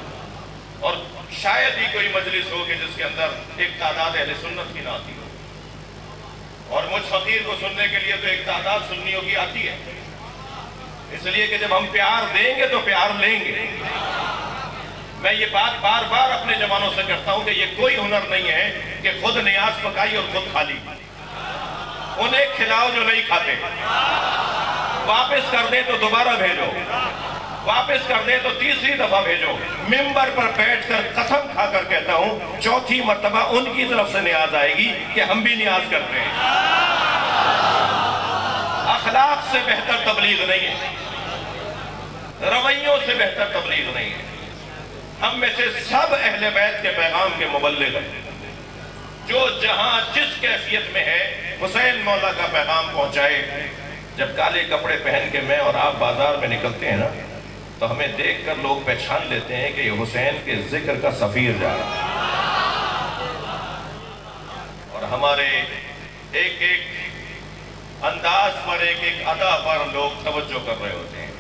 اور شاید ہی کوئی مجلس ہو کہ جس کے اندر ایک تعداد اہل سنت کی نہ آتی ہو، اور مجھ فقیر کو سننے کے لیے تو ایک تعداد سنیوں کی آتی ہے، اس لیے کہ جب ہم پیار دیں گے تو پیار لیں گے۔ میں یہ بات بار بار اپنے جوانوں سے کرتا ہوں کہ یہ کوئی ہنر نہیں ہے کہ خود نیاز پکائی اور خود کھا لی، انہیں کھلاؤ جو نہیں کھاتے، واپس کر دیں تو دوبارہ بھیجو، واپس کر دیں تو تیسری دفعہ بھیجو۔ ممبر پر بیٹھ کر قسم کھا کر کہتا ہوں 4تھی مرتبہ ان کی طرف سے نیاز آئے گی کہ ہم بھی نیاز کرتے ہیں۔ اخلاق سے بہتر تبلیغ نہیں ہے، رویوں سے بہتر تبلیغ نہیں ہے۔ ہم میں سے سب اہل بیت کے پیغام کے مبلغ ہیں، جو جہاں جس کیفیت میں ہے حسین مولا کا پیغام پہنچائے۔ جب کالے کپڑے پہن کے میں اور آپ بازار میں نکلتے ہیں نا تو ہمیں دیکھ کر لوگ پہچان لیتے ہیں کہ یہ حسین کے ذکر کا سفیر جا رہا ہے، اور ہمارے ایک ایک انداز پر، ایک ایک ادا پر لوگ توجہ کر رہے ہوتے ہیں۔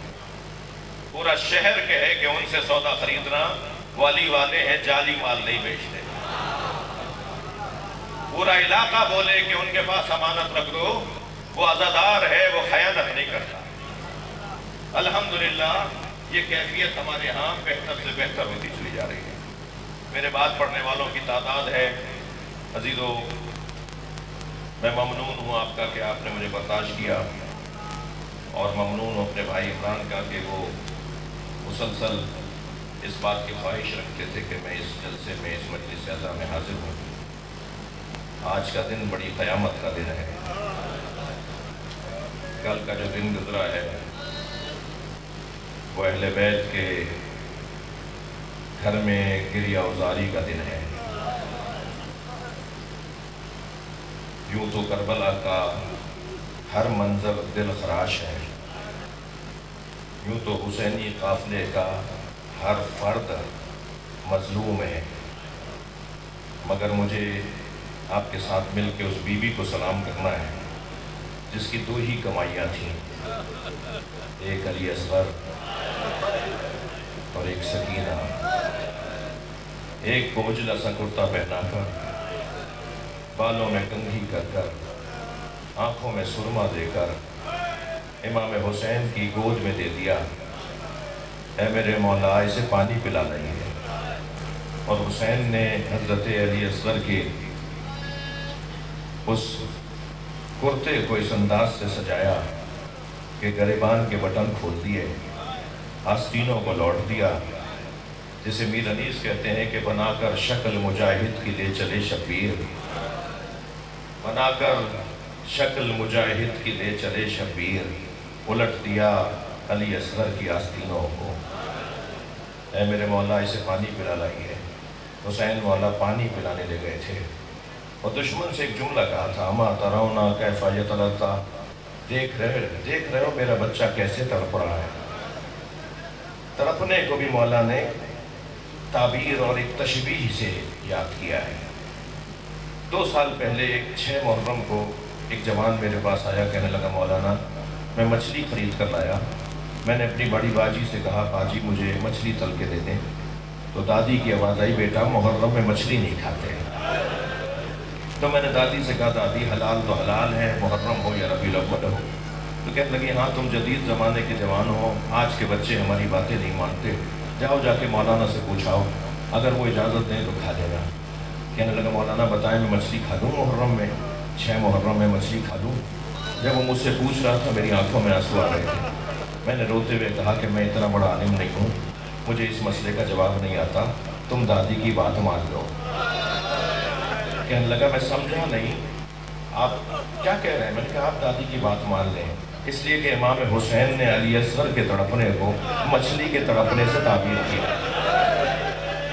پورا شہر کہے کہ ان سے سودا خریدنا والی والے ہیں، جعلی مال نہیں بیچتے۔ پورا علاقہ بولے کہ ان کے پاس امانت رکھ دو، وہ عزادار ہے، وہ خیانت نہیں کرتا۔ الحمدللہ یہ کیفیت ہمارے ہاں بہتر سے بہتر ہوتی چلی جا رہی ہے۔ میرے بات پڑھنے والوں کی تعداد ہے۔ عزیزو، میں ممنون ہوں آپ کا کہ آپ نے مجھے برداشت کیا، اور ممنون ہوں اپنے بھائی عمران کا کہ وہ مسلسل اس بات کی خواہش رکھتے تھے کہ میں اس جلسے میں، اس مجلس اعلیٰ میں حاضر ہوں۔ آج کا دن بڑی قیامت کا دن ہے۔ کل کا جو دن گزرا ہے وہ اہل بیت کے گھر میں گریہ وزاری کا دن ہے۔ یوں تو کربلا کا ہر منظر دل خراش ہے، یوں تو حسینی قافلے کا ہر فرد مظلوم ہے، مگر مجھے آپ کے ساتھ مل کے اس بیوی کو سلام کرنا ہے جس کی 2 ہی کمائیاں تھیں، ایک علی اصغر اور ایک سکینہ۔ ایک کو اجلا سا کرتا پہنا کر، بالوں میں کنگھی کر کر، آنکھوں میں سرما دے کر امام حسین کی گود میں دے دیا، اے میرے مولا اسے پانی پلا نہیں ہے۔ اور حسین نے حضرت علی اصغر کے اس کرتے کو اس انداز سے سجایا کہ گریبان کے بٹن کھول دیے، آستینوں کو لوٹ دیا، جسے میر انیس کہتے ہیں کہ بنا کر شکل مجاہد کی لے چلے شبیر، بنا کر شکل مجاہد کی لے چلے شبیر، الٹ دیا علی اصغر کی آستینوں کو، اے میرے مولا اسے پانی پلا لائیے۔ حسین مولا پانی پلانے لے گئے تھے اور دشمن سے ایک جملہ کہا تھا، اما ترونا کیف یتلظی، دیکھ رہے ہو میرا بچہ کیسے تڑپ رہا ہے۔ تڑپنے کو بھی مولا نے تعبیر اور ایک تشبیہ سے یاد کیا ہے۔ 2 سال پہلے ایک 6 محرم کو ایک جوان میرے پاس آیا، کہنے لگا مولانا میں مچھلی خرید کر لایا، میں نے اپنی بڑی باجی سے کہا باجی مجھے مچھلی تل کے دے دیں، تو دادی کی آواز آئی بیٹا محرم میں مچھلی نہیں کھاتے۔ تو میں نے دادی سے کہا دادی حلال تو حلال ہے، محرم ہو یا ربیع الاول ہو۔ تو کہنے لگی ہاں تم جدید زمانے کے جوان ہو، آج کے بچے ہماری باتیں نہیں مانتے، جاؤ جا کے مولانا سے پوچھاؤ، اگر وہ اجازت دیں تو کھا لینا۔ کہنے لگا مولانا بتائیں میں مچھلی کھا لوں محرم میں، 6 محرم میں مچھلی کھا لوں؟ جب وہ مجھ سے پوچھ رہا تھا میری آنکھوں میں آنسو آ رہے تھے۔ میں نے روتے ہوئے کہا کہ میں اتنا بڑا عالم نہیں ہوں، مجھے اس مسئلے کا جواب نہیں آتا، تم دادی کی بات مان لو۔ کہنے لگا میں سمجھا نہیں، آپ کیا کہہ رہے ہیں؟ میں نے کہا آپ دادی کی بات مان لیں، اس لیے کہ امام حسین نے علی اصغر کے تڑپنے کو مچھلی کے تڑپنے سے تعبیر کیا۔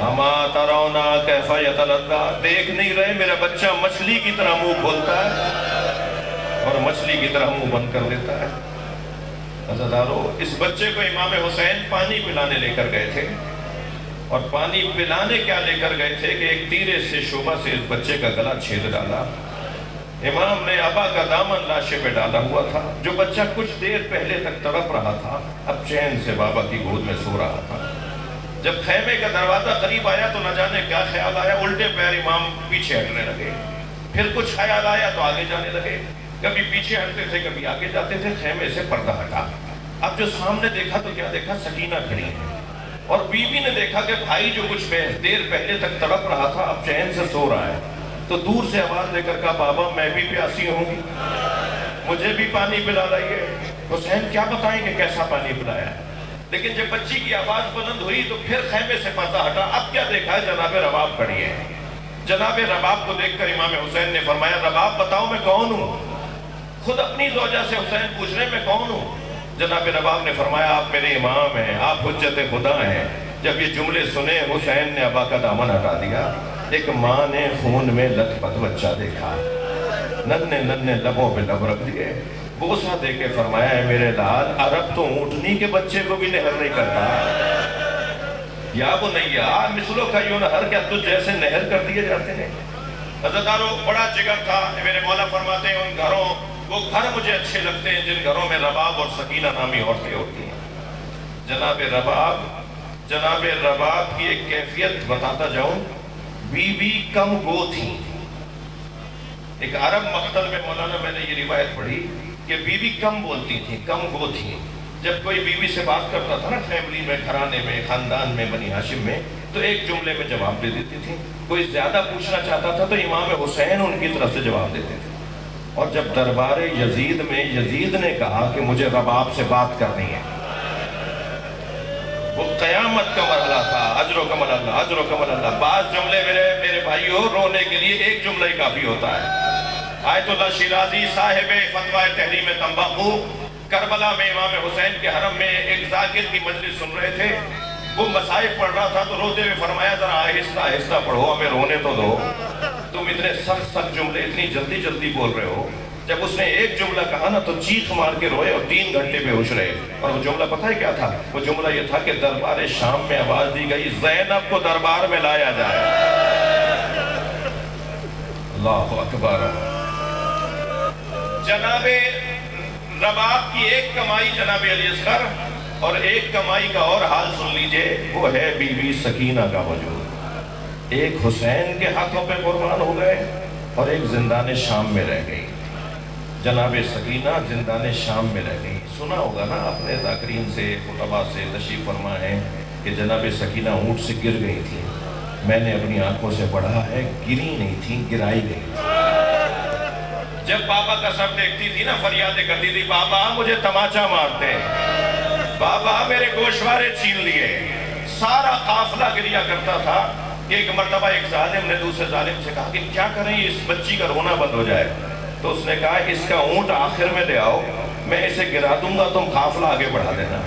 اما ترونا کیف یتلظی، دیکھ نہیں رہے میرا بچہ مچھلی کی طرح منہ کھولتا ہے اور مچھلی کی طرح منہ بند کر دیتا ہے۔ عزادارو، اس بچے کو امام حسین پانی پلانے لے کر گئے تھے، اور پانی پلانے کیا لے کر گئے تھے کہ ایک تیرے سے شعبہ سے اس بچے کا گلا چھید ڈالا۔ امام نے ابا کا دامن لاشے پہ ڈالا ہوا تھا، جو بچہ کچھ دیر پہلے تک تڑپ رہا تھا اب چین سے بابا کی گود میں سو رہا تھا۔ جب خیمے کا دروازہ قریب آیا تو نہ جانے کیا خیال آیا، الٹے پیر امام پیچھے ہٹنے لگے، پھر کچھ خیال آیا تو آگے جانے لگے، کبھی پیچھے ہٹتے تھے کبھی آگے جاتے تھے۔ خیمے سے پردہ ہٹا، اب جو سامنے دیکھا تو کیا دیکھا؟ سکینہ کھڑی ہے، اور بیوی نے دیکھا کہ بھائی جو کچھ دیر پہلے تک تڑپ رہا تھا اب چین سے سو رہا ہے، تو دور سے آواز دے کر کہا بابا میں بھی پیاسی ہوں گی، مجھے بھی پانی پلا لائیے۔ حسین کیا بتائیں کہ کیسا پانی پلایا، لیکن جب بچی کی آواز بلند ہوئی تو پھر خیمے سے پردہ ہٹا، اب کیا دیکھا ہے؟ جناب رباب کھڑی ہے۔ جناب رباب کو دیکھ کر امام حسین نے فرمایا رباب بتاؤ میں کون ہوں؟ خود اپنی زوجہ سے حسین پوچھ رہے میں کون ہوں؟ جناب رباب نے فرمایا آپ میرے امام ہیں، آپ حجت خدا ہیں۔ جب یہ جملے سنے حسین نے ابا کا دامن ہٹا دیا۔ ایک ماں نے خون میں لت پت بچہ دیکھا، ننھے ننھے لبوں پہ لب رکھ دیے، بوسہ دے کے فرمایا ہے میرے لال عرب تو اونٹنی کے بچے کو بھی نہر نہیں کرتا، یا بنیا مثلو کا یوں نہر، کیا تجھ جیسے نہر کر دیے جاتے ہیں؟ عزادارو، بڑا جگر تھا۔ میرے مولا فرماتے ہیں ان گھروں وہ گھر مجھے اچھے لگتے ہیں جن گھروں میں رباب اور سکینہ نامی عورتیں ہوتی ہیں۔ جناب رباب کی ایک کیفیت بتاتا جاؤں، بی بی کم گو تھی۔ ایک عرب مقتل میں مولانا میں نے یہ روایت پڑھی کہ بی بی کم بولتی تھی، کم گو تھی۔ جب کوئی بیوی سے بات کرتا تھا نا، فیملی میں، گھرانے میں، خاندان میں، بنی ہاشم میں، تو ایک جملے میں جواب دے دیتی تھی۔ کوئی زیادہ پوچھنا چاہتا تھا تو امام حسین ان کی طرف سے جواب دیتے تھے۔ اور جب دربار یزید میں یزید نے کہا کہ مجھے رباب سے بات کرنی ہے، وہ قیامت کا مرحلہ تھا۔ اجر و کمل اللہ، اجر و کمل اللہ۔ بعض جملے میرے بھائیوں، رونے کے لیے ایک جملہ ہی کافی ہوتا ہے۔ آیت اللہ شیرازی صاحب فتویٰ تحریم تمباکو کربلا میں امام حسین کے حرم میں ایک ذاکر کی مجلس سن رہے تھے۔ وہ مصائب پڑھ رہا تھا تو روتے ہوئے فرمایا ذرا آہستہ آہستہ پڑھو، ہمیں رونے تو دو، تم اتنے سخت سخت جملے اتنی جلدی جلدی بول رہے ہو۔ جب اس نے ایک جملہ کہا نا تو چیخ مار کے روئے اور 3 گھنٹے بے ہوش رہے۔ اور وہ جملہ پتہ ہے کیا تھا؟ وہ جملہ یہ تھا کہ دربار شام میں آواز دی گئی زینب کو دربار میں لایا جائے۔ اللہ اکبر۔ جناب رباب کی ایک کمائی جناب علی اصغر، اور ایک کمائی کا اور حال سن لیجئے، وہ ہے بی بی سکینہ کا وجود۔ ایک حسین کے ہاتھوں پہ قربان ہو گئے اور ایک زندان شام میں رہ گئی۔ جناب سکینہ زندان شام میں رہ گئی۔ سنا ہوگا نا اپنے ذاکرین سے، خطبہ سے تشریف فرما ہے کہ جناب سکینہ اونٹ سے گر گئی تھی۔ میں نے اپنی آنکھوں سے پڑھا ہے، گری نہیں تھی، گرائی گئی تھی۔ جب بابا کا سب دیکھتی تھی نا، فریادیں کرتی تھی، بابا مجھے تماچا مارتے ہیں، بابا میرے گوشوارے چھین لیے۔ سارا قافلہ گریا کرتا تھا کہ ایک مرتبہ ایک ظالم نے دوسرے ظالم سے کہا کہ کیا کریں اس بچی کا رونا بند ہو جائے؟ تو اس نے کہا اس کا اونٹ آخر میں لے آؤ، میں اسے گرا دوں گا، تم قافلہ آگے بڑھا دینا۔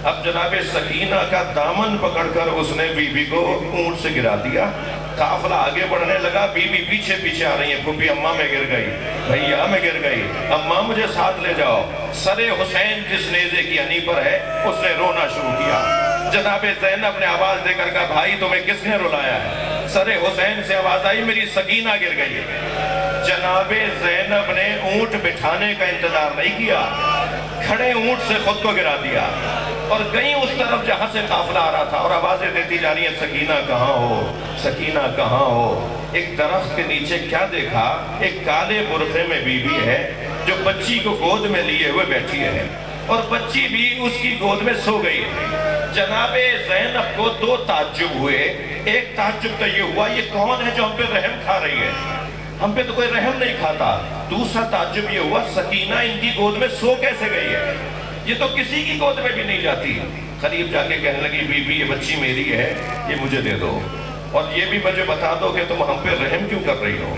اب جناب سکینہ کا دامن پکڑ کر اس نے بی بی کو اونٹ سے گرا دیا۔ قافلہ آگے بڑھنے لگا، بی بی پیچھے پیچھے آ رہی ہے، پھوپھی اماں میں گر گئی، بھیا میں گر گئی، اماں مجھے ساتھ لے جاؤ۔ سر حسین جس نیزے کی ہنی پر ہے اس نے رونا شروع کیا۔ جناب زینب نے آواز دے کر کہا بھائی تمہیں کس نے رلایا ہے؟ سر حسین سے آواز آئی میری سکینہ گر گئی ہے۔ جناب زینب نے اونٹ بٹھانے کا انتظار نہیں کیا، کھڑے اونٹ سے خود کو گرا دیا اور گئی اس طرف جہاں سے قافلہ آ رہا تھا، اور آوازیں دیتی جا رہی ہیں سکینہ کہاں ہو، سکینہ کہاں ہو۔ ایک درخت کے نیچے کیا دیکھا؟ ایک کالے برقعے میں بی بی ہے جو بچی کو گود میں لیے ہوئے بیٹھی ہے، اور بچی بھی اس کی گود میں سو گئی ہے۔ جناب زینب کو 2 تعجب ہوئے۔ ایک تعجب تو یہ ہوا یہ کون ہے جو ہم پہ رحم کھا رہی ہے؟ ہم پہ تو کوئی رحم نہیں کھاتا۔ دوسرا تعجب یہ ہوا سکینہ ان کی گود میں سو کیسے گئی ہے؟ یہ تو کسی کی گود میں بھی نہیں جاتی۔ قریب جا کے کہنے لگی بی بی یہ بچی میری ہے، یہ مجھے دے دو، اور یہ بھی مجھے بتا دو کہ تم ہم پہ رحم کیوں کر رہی ہو،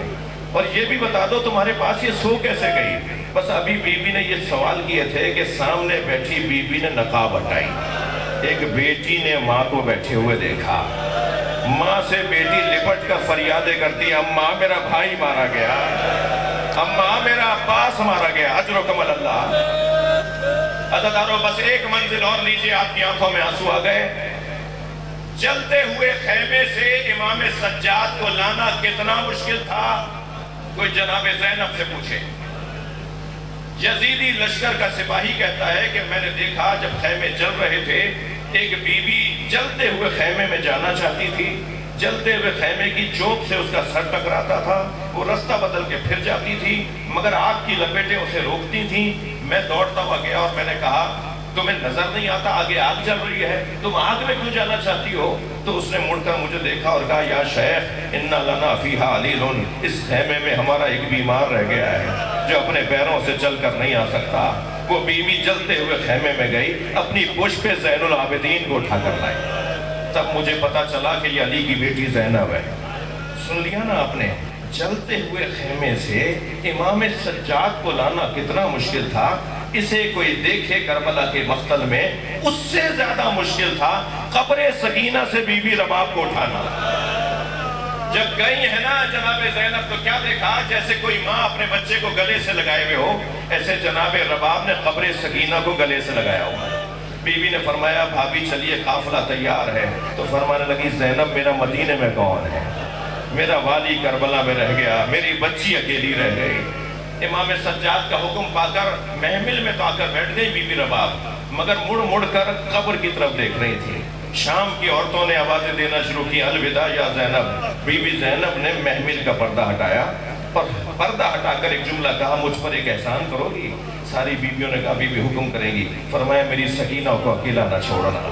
اور یہ بھی بتا دو تمہارے پاس یہ سو کیسے گئی۔ بس ابھی بی بی نے یہ سوال کیے تھے کہ سامنے بیٹھی بی بی نے نقاب ہٹائی۔ ایک بیٹی نے ماں کو بیٹھے ہوئے دیکھا، ماں سے بیٹی لپٹ کر فریادیں کرتی اماں میرا بھائی مارا گیا، اماں میرا عباس مارا گیا۔ اجر و کمل اللہ۔ عزیزانو بس ایک منزل اور لیجئے، آپ کی آنکھوں میں آنسو آ گئے۔ جلتے ہوئے خیمے سے امام سجاد کو لانا کتنا مشکل تھا، کوئی جناب زینب سے پوچھے۔ یزیدی لشکر کا سپاہی کہتا ہے کہ میں نے دیکھا جب خیمے جل رہے تھے، ایک بی بی جلتے ہوئے خیمے میں جانا چاہتی تھی، جلتے ہوئے خیمے کی چوک سے اس کا سر ٹکراتا تھا، وہ رستہ بدل کے پھر جاتی تھی، مگر آگ کی لپیٹیں اسے روکتی تھیں۔ میں دوڑتا ہوا گیا اور میں نے کہا تمہیں نظر نہیں آتا آگے آگ جل رہی ہے، تم آگ میں کیوں جانا چاہتی ہو؟ تو اس نے مڑ کر مجھے دیکھا اور کہا یا شیخ انا لنا فیہا علیل، اس خیمے میں ہمارا ایک بیمار رہ گیا ہے جو اپنے پیروں سے چل کر نہیں آ سکتا۔ وہ بیوی جلتے ہوئے خیمے میں گئی، اپنی پشت پہ زین العابدین کو اٹھا کر لائی۔ تب مجھے پتا چلا کہ یہ علی کی بیٹی زینب ہے۔ سن لیا نا آپ نے، جلتے ہوئے خیمے سے امام سجاد کو لانا کتنا مشکل تھا، اسے کوئی دیکھے کربلا کے مقتل میں اس سے زیادہ مشکل تھا قبر سکینہ سے بی بی رباب کو اٹھانا۔ جب گئی ہے نا جناب زینب تو کیا دیکھا؟ جیسے کوئی ماں اپنے بچے کو گلے سے لگائے ہوئے ہو، ایسے جناب رباب نے قبر سکینہ کو گلے سے لگایا ہوا۔ بی بی نے فرمایا بھابی چلیے قافلہ تیار ہے، تو فرمانے لگی زینب میرا مدینے میں کون ہے؟ میرا والی کربلا میں رہ گیا، میری بچی اکیلی رہ گئی۔ امام سجاد کا حکم پا کر محمل میں تو آ کر بیٹھ گئی بی بی رباب، مگر مڑ مڑ کر قبر کی طرف دیکھ رہی تھی۔ شام کی عورتوں نے آوازیں دینا شروع کی، الوداع یا زینب۔ بی بی زینب نے محمل کا پردہ ہٹایا اور پردہ ہٹا کر ایک جملہ کہا، مجھ پر ایک احسان کرو گی؟ ساری بیویوں نے کہا بی بی حکم کریں گی۔ فرمایا میری سکینہ کو اکیلا نہ چھوڑنا،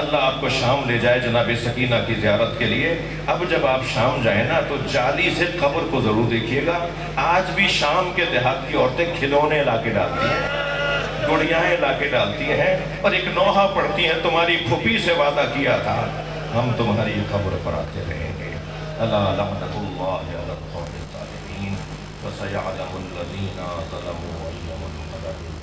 اللہ آپ کو شام لے جائے جناب سکینہ کی زیارت کے لیے۔ اب جب آپ شام جائیں نا تو جالی سے قبر کو ضرور دیکھیے گا۔ آج بھی شام کے دیہات کی عورتیں کھلونے لا کے ڈالتی ہیں، گڑیاں لا کے ڈالتی ہیں اور ایک نوحہ پڑھتی ہیں، تمہاری پھوپھی سے وعدہ کیا تھا ہم تمہاری قبر پر آتے رہیں گے۔ الا لعنۃ اللہ علی القوم الظالمین وسیعلم الذین ظلموا ایہم الانقلاب۔